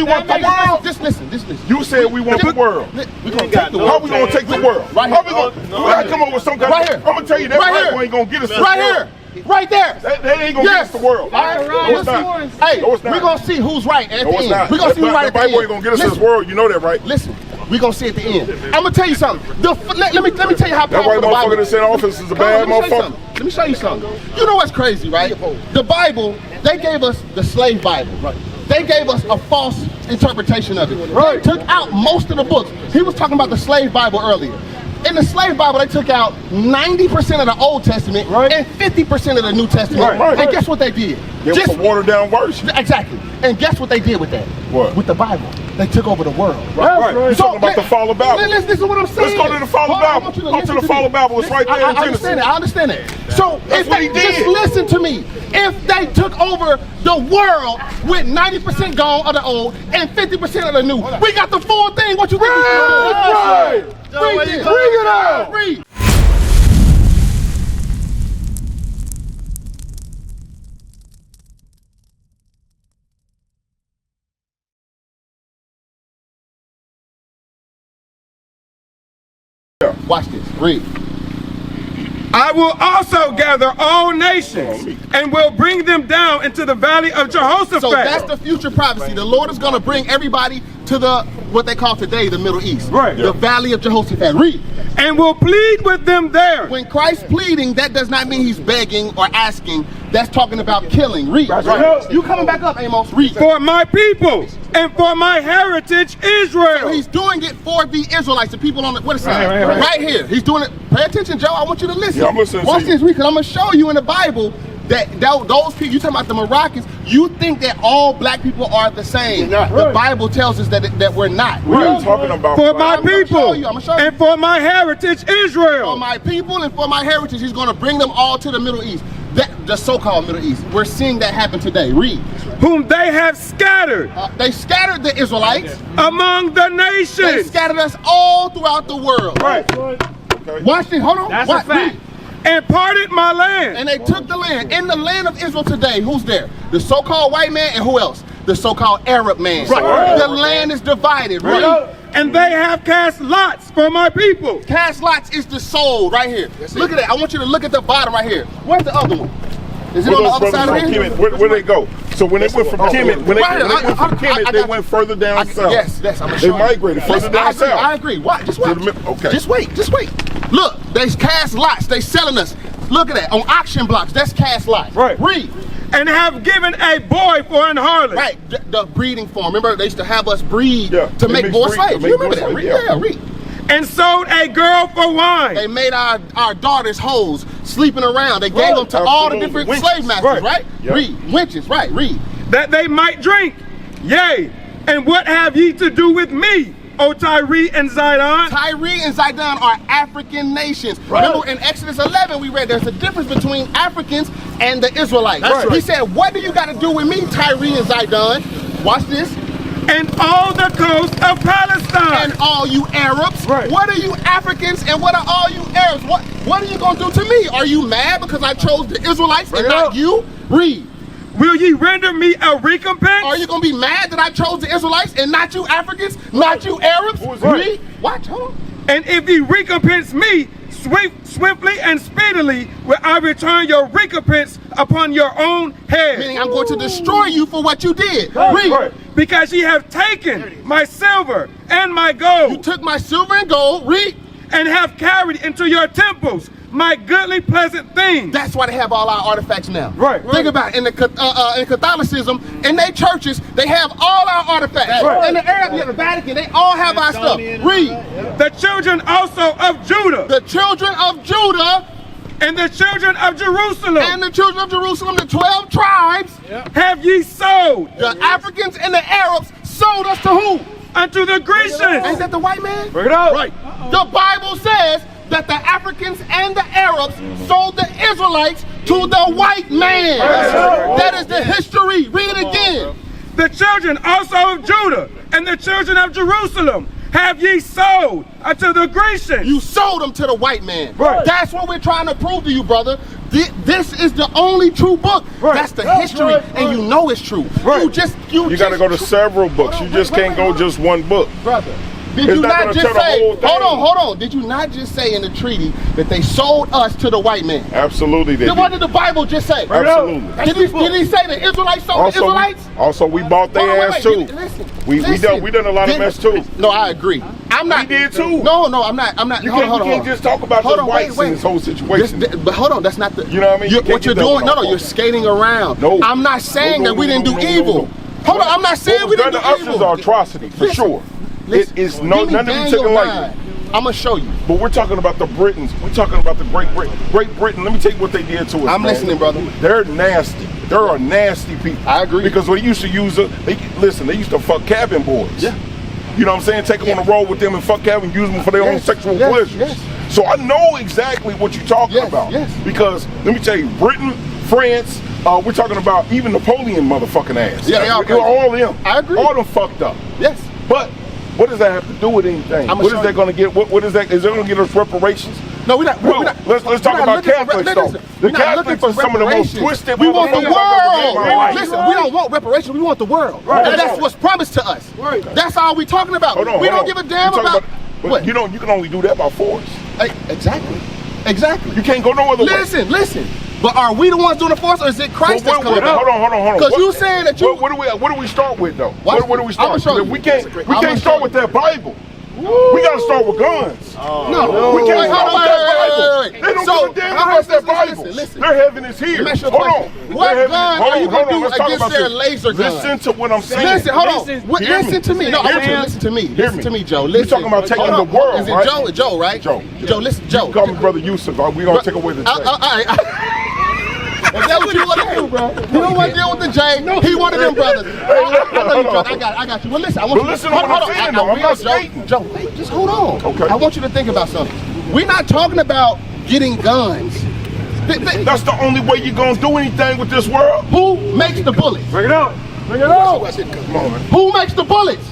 we want the world? Just listen. You said we want the world. We're going to take the world. How we going to take the world? Right How we going to come up with some kind right here. I'm going to tell you that right one ain't going to get us right here. Right there. That ain't going to get us the world. Hey, we're going to see who's right at the end. We're going to see who's right at the end. The Bible ain't going to get us this world. You know that, right? Listen. We're going to see at the end. I'm going to tell you something. Let me tell you how powerful the Bible is. That white motherfucker that said office is a bad motherfucker. Let me show you something. You know what's crazy, right? The Bible, they gave us the slave Bible. Right. They gave us a false interpretation of it. Right. They took out most of the books. He was talking about the slave Bible earlier. In the slave Bible, they took out 90% of the Old Testament and 50% of the New Testament. And guess what they did? Just a watered down version. Exactly. And guess what they did with that? What? With the Bible. They took over the world. Right. You're talking about the fall of Babel. Listen to what I'm saying. Let's go to the fall of Babel. Go to the fall of Babel. It's right there in Genesis. I understand that. So if they just listen to me, if they took over the world with 90% gone of the old and 50% of the new, we got the full thing. What you think? Right. Bring it out. Read. Watch this. Read. I will also gather all nations and will bring them down into the valley of Jehoshaphat. So that's the future prophecy. The Lord is going to bring everybody to the, what they call today, the Middle East. Right. The valley of Jehoshaphat. Read. And will plead with them there. When Christ pleading, that does not mean he's begging or asking. That's talking about killing. Read. Right. You coming back up, Amos. Read. For my people and for my heritage, Israel. So he's doing it for the Israelites, the people on the, what is that? Right here. He's doing it. Pay attention, Joe. I want you to listen. Yeah, I'm listening. Watch this, because I'm going to show you in the Bible that those people, you talking about the Moroccans, you think that all black people are the same. The Bible tells us that we're not. What are you talking about? For my people and for my heritage, Israel. For my people and for my heritage, he's going to bring them all to the Middle East. The so-called Middle East. We're seeing that happen today. Read. Whom they have scattered. They scattered the Israelites among the nations. They scattered us all throughout the world. Right. Okay. Watch this. Hold on. That's a fact. And parted my land. And they took the land. In the land of Israel today, who's there? The so-called white man and who else? The so-called Arab man. Right. The land is divided. Right. And they have cast lots for my people. Cast lots is the soul right here. Look at that. I want you to look at the bottom right here. Where's the other one? Is it on the other side of here? Where they go? So when they went from Kemet, they went further down south. Yes, I'm sure. They migrated further down south. I agree. What? Just wait. Okay. Just wait. Look, they cast lots. They selling us. Look at that on auction blocks. That's cast lots. Right. Read. And have given a boy for an harlot. Right. The breeding form. Remember, they used to have us breed to make more slaves. You remember that? Read. And sold a girl for wine. They made our daughters hoes sleeping around. They gave them to all the different slave masters, right? Yep. Read. Wenches, right, read. That they might drink. Yea, and what have ye to do with me, O Tyre and Zidon? Tyre and Zidon are African nations. Right. Remember in Exodus 11 we read there's a difference between Africans and the Israelites. That's right. He said, what do you got to do with me, Tyre and Zidon? Watch this. And all the coast of Palestine. And all you Arabs. Right. What are you Africans and what are all you Arabs? What are you going to do to me? Are you mad because I chose the Israelites and not you? Read. Will ye render me a recompense? Are you going to be mad that I chose the Israelites and not you Africans, not you Arabs? Read. Watch, hold on. And if ye recompense me, swiftly and speedily will I return your recompense upon your own head. Meaning I'm going to destroy you for what you did. Read. Because ye have taken my silver and my gold. You took my silver and gold. Read. And have carried into your temples my goodly pleasant things. That's why they have all our artifacts now. Right. Think about it. In Catholicism, in their churches, they have all our artifacts. Right. In the Arab, the Vatican, they all have our stuff. Read. The children also of Judah. The children of Judah. And the children of Jerusalem. And the children of Jerusalem, the 12 tribes. Have ye sold. The Africans and the Arabs sold us to who? Unto the Grecians. Ain't that the white man? Bring it out. Right. The Bible says that the Africans and the Arabs sold the Israelites to the white man. That is the history. Read it again. The children also of Judah and the children of Jerusalem have ye sold unto the Grecians. You sold them to the white man. Right. That's what we're trying to prove to you, brother. This is the only true book. That's the history, and you know it's true. You got to go to several books. You just can't go just one book. Brother. Did you not just say, hold on, did you not just say in the treaty that they sold us to the white man? Absolutely they did. Then what did the Bible just say? Absolutely. Did he say the Israelites sold the Israelites? Also, we bought their ass too. We done a lot of mess too. No, I agree. I'm not. We did too. No, I'm not. You can't just talk about the whites in this whole situation. But hold on, that's not the. You know what I mean? What you're doing? No, you're skating around. No. I'm not saying that we didn't do evil. Hold on, I'm not saying we didn't do evil. The ushers are atrocity for sure. It is none of them taken lightly. I'm gonna show you. But we're talking about the Britons. We're talking about the Great Britain. Let me tell you what they did to us. I'm listening, brother. They're nasty. They're a nasty people. I agree. Because they used to use they used to fuck cabin boys. Yeah. You know what I'm saying? Take them on the road with them and fuck cabin, use them for their own sexual pleasures. Yes. So I know exactly what you're talking about. Yes. Because let me tell you, Britain, France, we're talking about even Napoleon motherfucking ass. Yeah, they are crazy. All of them. I agree. All of them fucked up. Yes. But what does that have to do with anything? What is that going to get? What is that? Is that going to get us reparations? No, we're not. Let's talk about Catholics though. The Catholics are some of the most twisted. We want the world. Listen, we don't want reparations. We want the world, and that's what's promised to us. That's all we talking about. We don't give a damn about. What? You can only do that by force. Exactly. You can't go no other way. Listen. But are we the ones doing the force, or is it Christ that's coming out? Hold on. Because you saying that you. What do we start with though? What do we start? We can't start with that Bible. We gotta start with guns. No, we can't start with that Bible. They don't So, give a damn about that Bible. listen. Their heaven is here. Hold on. What gun are you gonna do against their laser gun? Listen to what I'm saying. Listen, hold on. Listen to me. No, I want you to listen to me. Listen to me, Joe. Listen. You're talking about taking the world, Is it right? Joe? Joe, right? Joe. Joe, listen, Joe. Call me Brother Yusuf. We gonna take away the J. Is that what you want to do, bro? You don't want to deal with the J. He one of them brothers. I know you drunk. I got you. Well, listen. I want you to listen to what I'm saying, though. I'm not skating. Joe, wait, just hold on. Okay. I want you to think about something. We're not talking about getting guns. That's the only way you're gonna do anything with this world. Who makes the bullets? Bring it out. Come on, man. Who makes the bullets?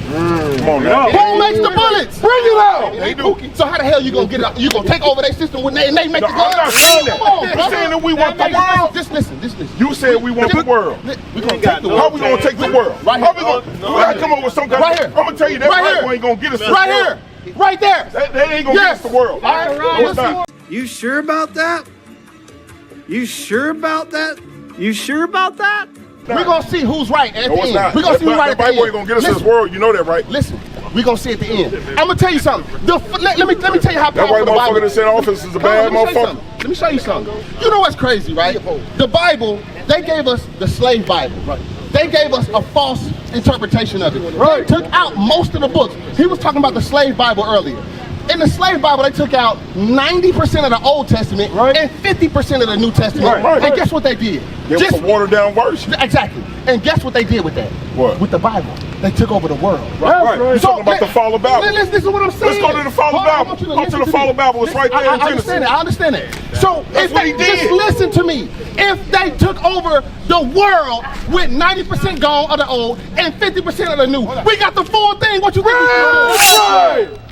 Come on now. Who makes the bullets? Bring it out. They do. So how the hell you gonna get it out? You gonna take over their system when they make the guns? I'm not saying that. I'm saying that we want the world. Just listen. You said we want the world. We gonna take the world. How we gonna take the world? Right How here. we gonna come up with some kind Right here. I'm gonna tell you that Bible ain't gonna get us this Right world. here. Right there. That ain't gonna get us the world. No, it's not. You sure about that? You sure about that? You sure about that? We're gonna see who's right at No, the it's end. not. We're gonna see who's right That at the Bible end. ain't gonna get us this world. You know that, right? Listen, we're gonna see at the end. I'm gonna tell you something. Let me tell you how That powerful white the Bible motherfucker is. that's in office is a bad motherfucker. Let me show you something. You know what's crazy, right? The Bible, they gave us the slave Bible. Right. They gave us a false interpretation of it. They took out most of the books. He was talking about the slave Bible earlier. In the slave Bible, they took out 90% of the Old Testament and 50% of the New Testament. And guess what they did? It was a watered down version. Exactly. And guess what they did with that? What? With the Bible. They took over the world. Right. You're talking about the fall of Babel. Listen to what I'm saying. Let's go to the fall of Babel. Go to the fall of Babel. It's right there in Genesis. I understand that. So That's what he did. Just listen to me. If they took over the world with 90% gone of the old and 50% of the new, we got the full thing. What you think?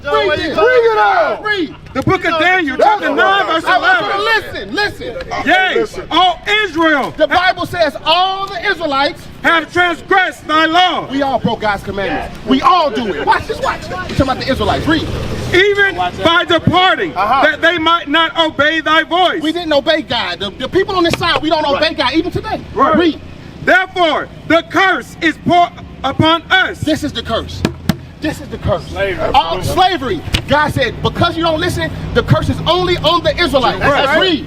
Bring it out. Read. The book of Daniel, chapter 9, verse 11. Listen. Yea, all Israel The Bible says all the Israelites, have transgressed thy law, we all broke God's commandments. We all do it. Watch this. We're talking about the Israelites. Read. even by departing, that they might not obey thy voice. We didn't obey God. The people on this side, we don't obey God even today. Right. Read. Therefore, the curse is poured upon us. This is the curse. This is the curse. Slavery. God said, because you don't listen, the curse is only on the Israelites. Let's read.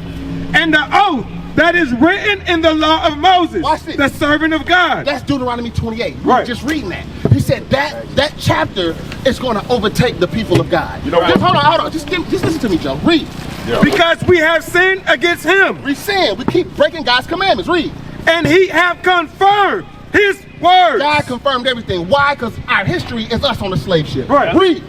And the oath that is written in the law of Moses, the servant of God. That's Deuteronomy 28. We're just reading that. He said that chapter is going to overtake the people of God. You know, hold on. Just listen to me, Joe. Read. Yeah. Because we have sinned against him. We sin. We keep breaking God's commandments. Read. And he have confirmed his word. God confirmed everything. Why? Because our history is us on the slave ship. Right. Read.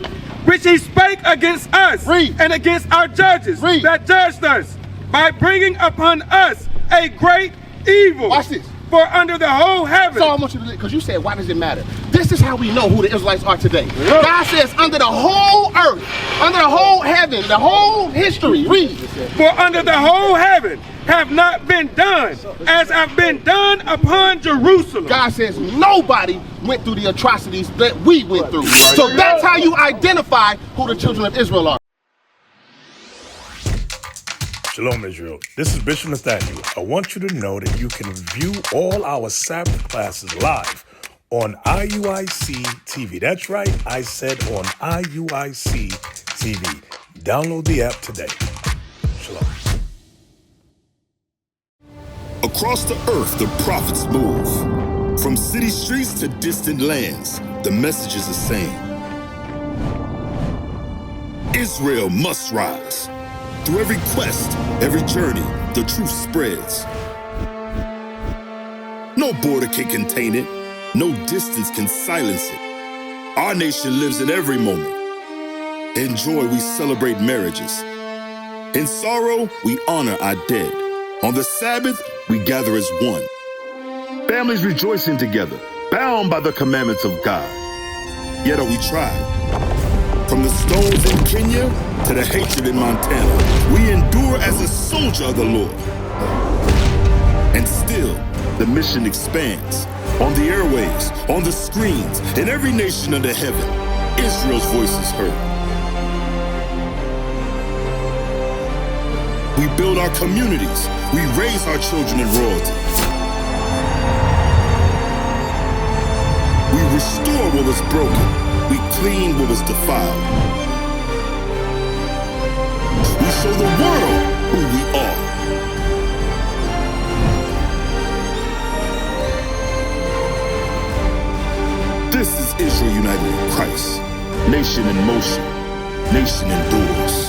Which he spake against us. Read. And against our judges. Read. That judged us by bringing upon us a great evil. Watch this. For under the whole heaven. So I want you to, because you said, why does it matter? This is how we know who the Israelites are today. God says, under the whole earth, under the whole heaven, the whole history, read. For under the whole heaven have not been done as have been done upon Jerusalem. God says nobody went through the atrocities that we went through. So that's how you identify who the children of Israel are. Shalom, Israel. This is Bishop Nathaniel. I want you to know that you can view all our Sabbath classes live on IUIC TV. That's right, I said on IUIC TV. Download the app today. Shalom. Across the earth, the prophets move. From city streets to distant lands, the message is the same. Israel must rise. Through every quest, every journey, the truth spreads. No border can contain it. No distance can silence it. Our nation lives in every moment. In joy, we celebrate marriages. In sorrow, we honor our dead. On the Sabbath, we gather as one. Families rejoicing together, bound by the commandments of God. Yet are we tried. From the stones in Kenya to the hatred in Montana, we endure as a soldier of the Lord. And still, the mission expands. On the airwaves, on the screens, in every nation under heaven, Israel's voice is heard. We build our communities. We raise our children in royalty. We restore what was broken. We clean what was defiled. We show the world who we are. This is Israel united in Christ. Nation in motion. Nation endures.